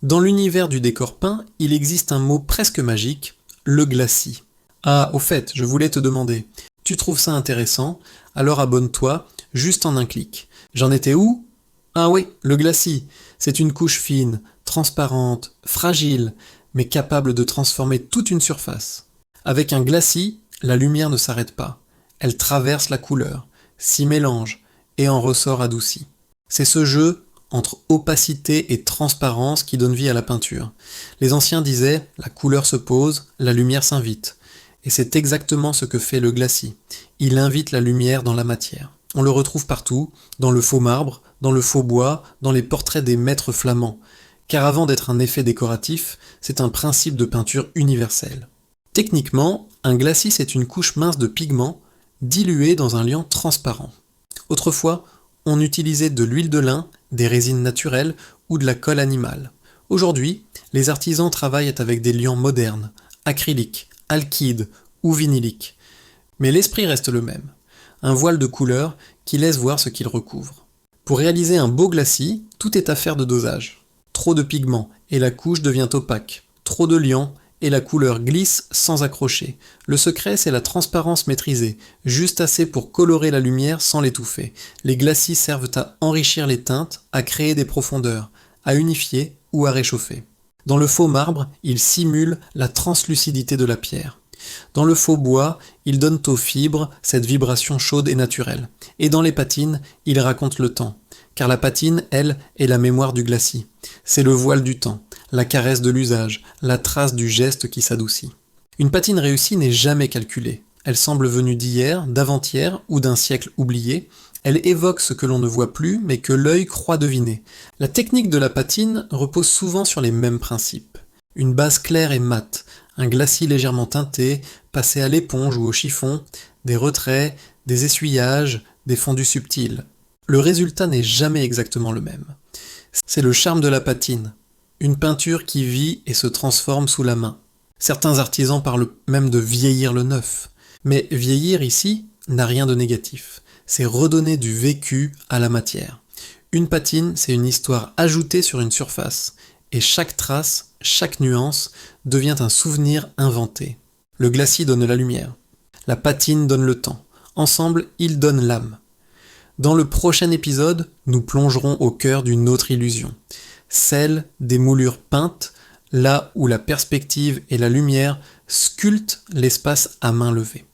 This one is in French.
Dans l'univers du décor peint, il existe un mot presque magique, le glacis. Ah, au fait, je voulais te demander, tu trouves ça intéressant? Alors abonne-toi, juste en un clic. J'en étais où? Ah oui, le glacis. C'est une couche fine, transparente, fragile, mais capable de transformer toute une surface. Avec un glacis, la lumière ne s'arrête pas. Elle traverse la couleur, s'y mélange et en ressort adoucie. C'est ce jeu entre opacité et transparence qui donne vie à la peinture. Les anciens disaient « la couleur se pose, la lumière s'invite ». Et c'est exactement ce que fait le glacis. Il invite la lumière dans la matière. On le retrouve partout, dans le faux marbre, dans le faux bois, dans les portraits des maîtres flamands. Car avant d'être un effet décoratif, c'est un principe de peinture universel. Techniquement, un glacis c'est une couche mince de pigment diluée dans un liant transparent. Autrefois, on utilisait de l'huile de lin, des résines naturelles ou de la colle animale. Aujourd'hui, les artisans travaillent avec des liants modernes, acryliques, alkydes ou vinyliques. Mais l'esprit reste le même, un voile de couleur qui laisse voir ce qu'il recouvre. Pour réaliser un beau glacis, tout est affaire de dosage. Trop de pigment et la couche devient opaque. Trop de liant et la couleur glisse sans accrocher. Le secret, c'est la transparence maîtrisée, juste assez pour colorer la lumière sans l'étouffer. Les glacis servent à enrichir les teintes, à créer des profondeurs, à unifier ou à réchauffer. Dans le faux marbre, ils simulent la translucidité de la pierre. Dans le faux bois, ils donnent aux fibres cette vibration chaude et naturelle. Et dans les patines, ils racontent le temps. Car la patine, elle, est la mémoire du glacis. C'est le voile du temps, la caresse de l'usage, la trace du geste qui s'adoucit. Une patine réussie n'est jamais calculée. Elle semble venue d'hier, d'avant-hier ou d'un siècle oublié. Elle évoque ce que l'on ne voit plus, mais que l'œil croit deviner. La technique de la patine repose souvent sur les mêmes principes. Une base claire et mate, un glacis légèrement teinté, passé à l'éponge ou au chiffon, des retraits, des essuyages, des fondus subtils. Le résultat n'est jamais exactement le même. C'est le charme de la patine, une peinture qui vit et se transforme sous la main. Certains artisans parlent même de vieillir le neuf. Mais vieillir ici n'a rien de négatif. C'est redonner du vécu à la matière. Une patine, c'est une histoire ajoutée sur une surface. Et chaque trace, chaque nuance devient un souvenir inventé. Le glacis donne la lumière. La patine donne le temps. Ensemble, ils donnent l'âme. Dans le prochain épisode, nous plongerons au cœur d'une autre illusion, celle des moulures peintes, là où la perspective et la lumière sculptent l'espace à main levée.